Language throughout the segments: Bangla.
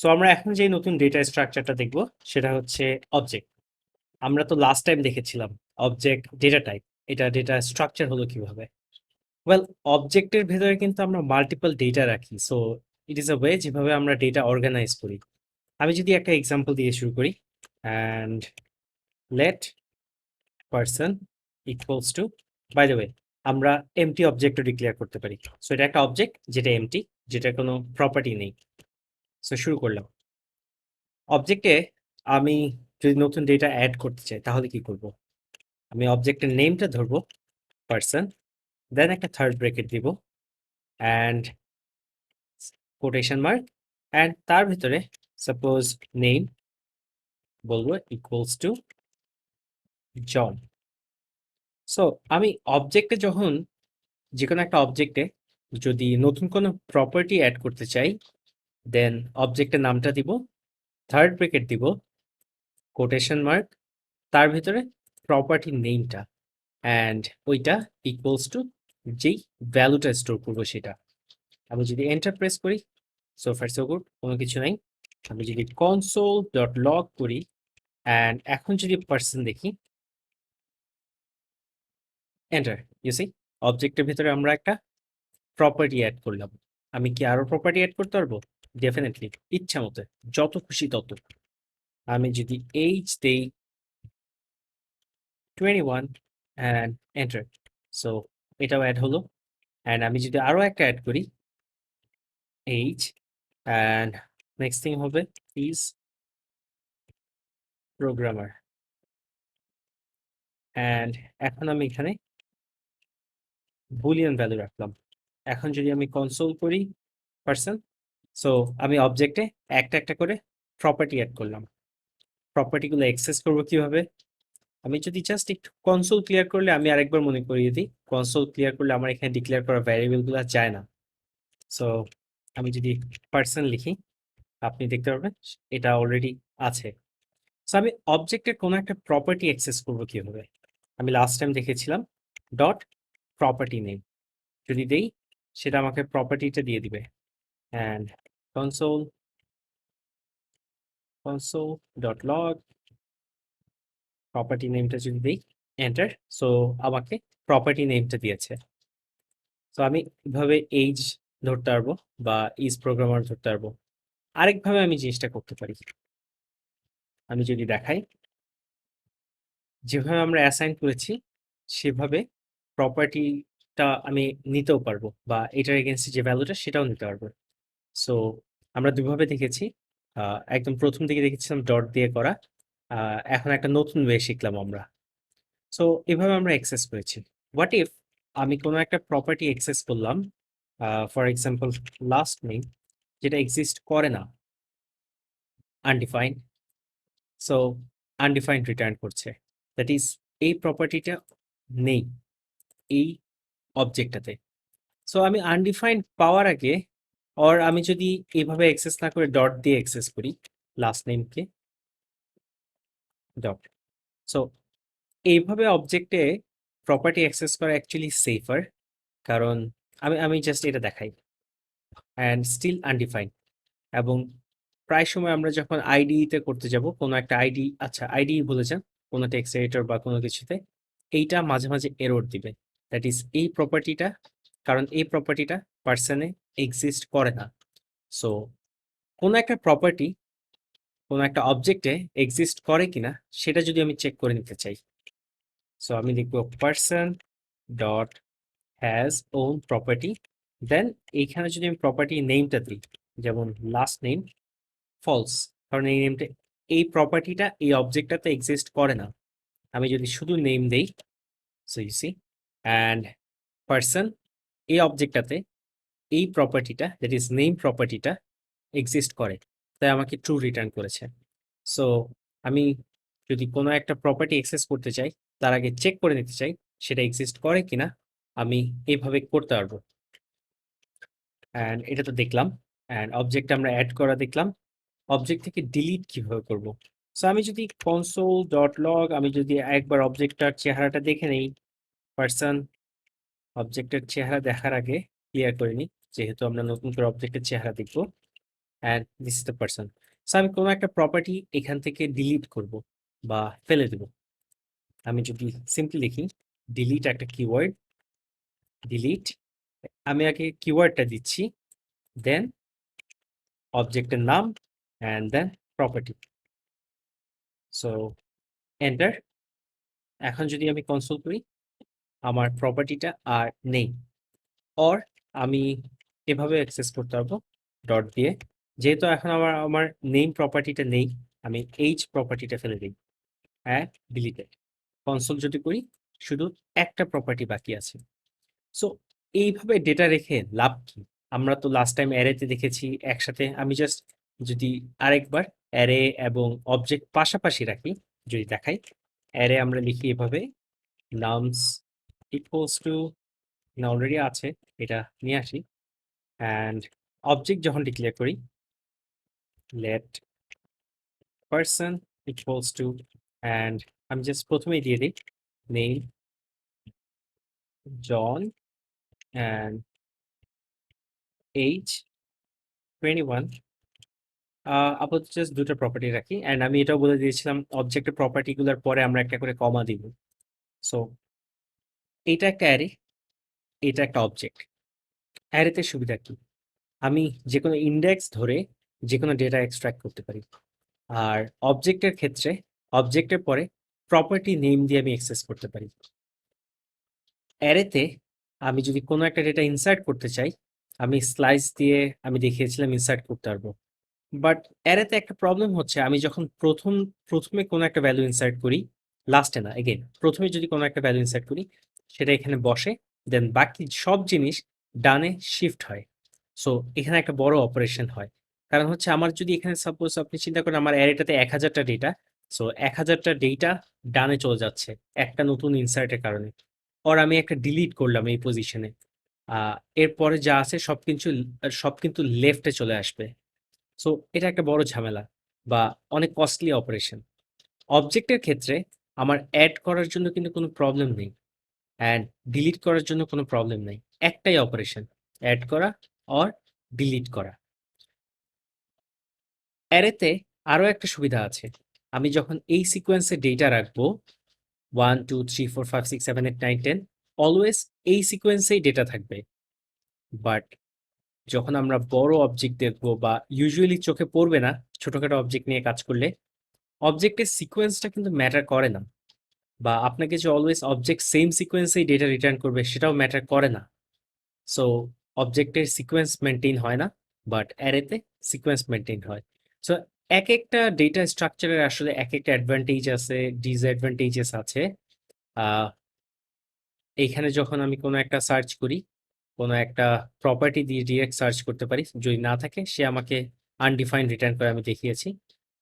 সো আমরা এখন যে নতুন ডেটা স্ট্রাকচারটা দেখব সেটা হচ্ছে অবজেক্ট। আমরা তো লাস্ট টাইম দেখেছিলাম অবজেক্ট ডেটা টাইপ, এটা ডেটা স্ট্রাকচার হলো কিভাবে। ওয়েল, অবজেক্টের ভেতরে কিন্তু আমরা মাল্টিপল ডেটা রাখি। So it is a way যেভাবে আমরা ডেটা অর্গানাইজ করি। আমি যদি একটা এক্সাম্পল দিয়ে শুরু করি, and let person equals to, by the way আমরা এমটি অবজেক্টও ডিক্লেয়ার করতে পারি। সো এটা একটা অবজেক্ট যেটা এমটি, যেটা কোনো প্রপার্টি নেই। সো শুরু করলাম। অবজেক্টে আমি যদি নতুন ডেটা অ্যাড করতে চাই তাহলে কি করব? আমি অবজেক্টের নেমটা ধরবো পারসন, দেন একটা থার্ড ব্র্যাকেট দিব অ্যান্ড কোটেশন মার্ক, অ্যান্ড তার ভিতরে সাপোজ নেম বলবো ইকুয়ালস টু জন। সো আমি অবজেক্টে যখন যে কোনো একটা অবজেক্টে যদি নতুন কোনো প্রপার্টি অ্যাড করতে চাই, দেন অবজেক্টের নামটা দিব, থার্ড ব্র্যাকেট দিব, কোটেশন মার্ক, তার ভিতরে প্রপার্টির নেমটা, অ্যান্ড ওইটা ইকুয়ালস টু যেই ভ্যালুটা স্টোর করবো সেটা। আমি যদি এন্টার প্রেস করি, সো ফার সো গুড, কোনো কিছু নাই। আমি যদি কনসোল ডট লগ করি অ্যান্ড এখন যদি পার্সন দেখি, এন্টার, ইউসি অবজেক্টের ভিতরে আমরা একটা প্রপার্টি অ্যাড করলাম। আমি কি আরো প্রপার্টি অ্যাড করতে পারবো? ডেফিনেটলি, ইচ্ছা মতো, যত খুশি তত। আমি যদি এইজ দেই 21 অ্যান্ড এন্টার, সো এটাও অ্যাড হলো। অ্যান্ড আমি যদি আরো একটা অ্যাড করি, এইজ, অ্যান্ড নেক্সট থিং হবে ইজ প্রোগ্রামার, অ্যান্ড এখন আমি এখানে বুলিয়ান ভ্যালু রাখলাম। এখন যদি আমি কনসোল করি পার্সন, সো আমি অবজেক্টে একটা একটা করে প্রপার্টি অ্যাড করলাম। প্রপার্টিগুলো অ্যাক্সেস করবো কিভাবে? আমি যদি জাস্ট একটু কনসোল ক্লিয়ার করলে, আমি আরেকবার মনে করিয়ে দিই, কনসোল ক্লিয়ার করলে আমার এখানে ডিক্লেয়ার করা ভ্যারিয়েবলগুলো যায় না। সো আমি যদি পার্সন লিখি, আপনি দেখতে পারবেন এটা অলরেডি আছে। সো আমি অবজেক্টের কোনো একটা প্রপার্টি অ্যাক্সেস করবো কিভাবে? আমি লাস্ট টাইম দেখেছিলাম ডট প্রপার্টি নেম, যদি দেই সেটা আমাকে প্রপার্টিটা দিয়ে দিবে। And console console dot log property নেমটা যদি দিই, এন্টার, সো আমাকে প্রপার্টি নেমটা দিয়েছে। সো আমি এভাবে এইজ ধরতে পারবো বা ইজ প্রোগ্রামার ধরতে পারবো। আরেকভাবে আমি জিনিসটা করতে পারি। আমি যদি দেখাই, যেভাবে আমরা অ্যাসাইন করেছি সেভাবে প্রপার্টিটা আমি নিতেও পারবো, বা এটার এগেনস্টে যে ভ্যালুটা সেটাও নিতে পারবো। সো আমরা দুভাবে দেখেছি। একদম প্রথম দিকে দেখেছিলাম ডট দিয়ে করা, এখন একটা নতুন ওয়ে শিখলাম আমরা। সো এভাবে আমরা অ্যাক্সেস করেছি। হোয়াট ইফ আমি কোনো একটা প্রপার্টি অ্যাক্সেস করলাম, ফর এক্সাম্পল লাস্ট নেম, যেটা এক্সিস্ট করে না, আনডিফাইন্ড। সো আনডিফাইন্ড রিটার্ন করছে, দ্যাট ইজ এই প্রপার্টিটা নেই এই অবজেক্টটাতে। সো আমি আনডিফাইন্ড পাওয়ার আগে, অর আমি যদি এইভাবে অ্যাক্সেস না করে ডট দিয়ে অ্যাক্সেস করি লাস্ট নেমকে ডট, সো এইভাবে অবজেক্টে প্রপার্টি অ্যাক্সেস করা অ্যাকচুয়ালি সেফার। কারণ আমি আমি জাস্ট এটা দেখাই, অ্যান্ড স্টিল আনডিফাইন্ড। এবং প্রায় সময় আমরা যখন আইডিতে করতে যাব কোনো একটা আইডি, আচ্ছা আইডি বলে যান, কোনো টেক্সট এডিটর বা কোনো কিছুতে, এইটা মাঝে মাঝে এরর দিবে। দ্যাট ইজ এই প্রপার্টিটা, কারণ এই প্রপার্টিটা পার্সনে এক্সিস্ট করে না। সো কোনো একটা প্রপার্টি কোনো একটা অবজেক্টে এক্সিস্ট করে কিনা সেটা যদি আমি চেক করে নিতে চাই, সো আমি লিখবো person dot has own property, then এইখানে যদি আমি প্রপার্টি নেমটা দিই, যেমন লাস্ট নেম ফলস, কারণ এই নেমটা, এই প্রপার্টিটা এই অবজেক্টটাতে এক্সিস্ট করে না। আমি যদি শুধু নেম দেই, so you see, and person, এই অবজেক্টটাতে এই প্রপার্টিটা, দ্যাট ইজ নেম প্রপার্টিটা এক্সিস্ট করে, তাই আমাকে ট্রু রিটার্ন করেছে। সো আমি যদি কোনো একটা প্রপার্টি অ্যাক্সেস করতে চাই, তার আগে চেক করে নিতে চাই সেটা এক্সিস্ট করে কিনা, আমি এইভাবে করতে পারবো। অ্যান্ড এটা তো দেখলাম, অ্যান্ড অবজেক্ট আমরা অ্যাড করা দেখলাম। অবজেক্ট থেকে ডিলিট কিভাবে করব? সো আমি যদি কনসোল ডট লগ, আমি যদি একবার অবজেক্টটার চেহারাটা দেখে নেই, পার্সন, অবজেক্টের চেহারা দেখার আগে ক্লিয়ার করে নিই, যেহেতু আমরা নতুন করে অবজেক্টের চেহারা দেখব। And this is the person. So আমি কোনো একটা প্রপার্টি এখান থেকে ডিলিট করব বা ফেলে দেব। আমি যদি সিম্পলি লিখি ডিলিট একটা কিওয়ার্ড, ডিলিট, আমি আগে কিওয়ার্ডটা দিচ্ছি, দেন অবজেক্টের নাম and then property. So enter. এখন যদি আমি কনসোল করি, আমার প্রপার্টিটা আর নেই। অর আমি এভাবে অ্যাক্সেস করতে পারবো ডট দিয়ে। যেহেতু এখন আমার নেম প্রপার্টিটা নেই, আমি এইচ প্রপার্টিটা ফেলে দিই, হ্যাঁ ডিলিটেড। কনসোল যদি করি, শুধু একটা প্রপার্টি বাকি আছে। সো এইভাবে ডেটা রেখে লাভ কি? আমরা তো লাস্ট টাইম অ্যারেতে দেখেছি একসাথে। আমি জাস্ট যদি আরেকবার অ্যারে এবং অবজেক্ট পাশাপাশি রাখি, যদি দেখাই, অ্যারে আমরা লিখি এভাবে নামস ইকুয়ালস টু, অলরেডি আছে, এটা নিয়ে আসি, অ্যান্ড অবজেক্ট যখন ডিক্লেয়ার করি, let person equals to, and আমি জাস্ট প্রথমেই দিয়ে দিই নেম জন অ্যান্ড এইজ 21। আপাতত জাস্ট দুটো প্রপার্টি রাখি, অ্যান্ড আমি এটাও বলে দিয়েছিলাম অবজেক্টের প্রপার্টিগুলোর পরে আমরা একটা করে কমা দিব। সো এটা একটা অ্যারে, এটা একটা অবজেক্ট। অ্যারেতে সুবিধা কি? আমি যে কোনো ইন্ডেক্স ধরে যে কোনো ডেটা এক্সট্রাক্ট করতে পারি। আর অবজেক্টের ক্ষেত্রে অবজেক্টের পরে প্রপার্টি নেম দিয়ে আমি অ্যাক্সেস করতে পারি। অ্যারেতে আমি যদি কোনো একটা ডেটা ইনসার্ট করতে চাই, আমি স্লাইস দিয়ে আমি দেখিয়েছিলাম ইনসার্ট করতে পারবো। বাট অ্যারেতে একটা প্রবলেম হচ্ছে, আমি যখন প্রথমে কোনো একটা ভ্যালু ইনসার্ট করি, লাস্টে না, এগেন প্রথমে যদি কোনো একটা ভ্যালু ইনসার্ট করি, সেটা এখানে বসে, দেন বাকি সব জিনিস ডানে শিফট হয়। সো এখানে একটা বড় অপারেশন হয়। কারণ হচ্ছে আমার যদি এখানে সাপোজ আপনি চিন্তা করেন আমার অ্যারেটাতে 1000টা ডেটা, সো 1000টা ডেটা ডানে চলে যাচ্ছে একটা নতুন ইনসার্টের কারণে। আর আমি একটা ডিলিট করলাম এই পজিশনে, এরপরে যা আছে সব কিন্তু লেফটে চলে আসবে। সো এটা একটা বড় ঝামেলা বা অনেক কস্টলি অপারেশন। অবজেক্টের ক্ষেত্রে আমার অ্যাড করার জন্য কিন্তু কোনো প্রবলেম নেই, অ্যান্ড ডিলিট করার জন্য কোনো প্রবলেম নেই। একটাই অপারেশন, অ্যাড করা অর ডিলিট করা। অ্যারেতে আরও একটা সুবিধা আছে, আমি যখন এই সিকোয়েন্সে ডেটা রাখবো 1 2 3 4 5 6 7 8 9 10, অলওয়েজ এই সিকোয়েন্সেই ডেটা থাকবে। বাট যখন আমরা বড় অবজেক্ট দেখবো বা ইউজুয়ালি চোখে পড়বে না ছোটখাটো অবজেক্ট নিয়ে কাজ করলে, অবজেক্টের সিকোয়েন্সটা কিন্তু ম্যাটার করে না, বা আপনাকে যে অলওয়েজ অবজেক্ট সেম সিকোয়েন্সেই ডেটা রিটার্ন করবে সেটাও ম্যাটার করে না। সো অবজেক্টের সিকোয়েন্স মেনটেন হয় না, বাট অ্যারেতে সিকোয়েন্স মেনটেন হয়। সো এক একটা ডেটা স্ট্রাকচারের আসলে এক একটা অ্যাডভান্টেজ আছে, ডিসঅ্যাডভান্টেজেস আছে। আহ, এইখানে যখন আমি কোনো একটা সার্চ করি, কোনো একটা প্রপার্টি দিয়ে ডিরেক্ট সার্চ করতে পারি, যদি না থাকে সে আমাকে আনডিফাইন্ড রিটার্ন করে, আমি দেখিয়েছি।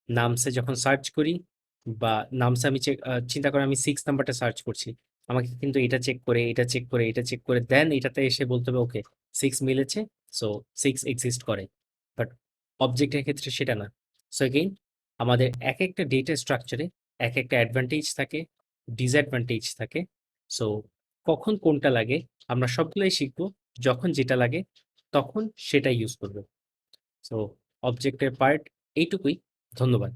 নামসে যখন সার্চ করি বা নামসে আমি চিন্তা করে আমি 6 নাম্বারটা সার্চ করছি, আমাকে কিন্তু এটা চেক করে এটা চেক করে এটা চেক করে দেন এটাতে এসে বলতে হবে ওকে 6 মিলেছে, সো 6 এক্সিস্ট করে। বাট অবজেক্টের ক্ষেত্রে সেটা না। সো এগেইন আমাদের এক একটা ডেটা স্ট্রাকচারে এক একটা অ্যাডভান্টেজ থাকে, ডিসঅ্যাডভান্টেজ থাকে। সো কখন কোনটা লাগে আমরা সবগুলাই শিখবো, যখন যেটা লাগে তখন সেটা ইউজ করবো। সো অবজেক্টের পার্ট এইটুকুই। ধন্যবাদ।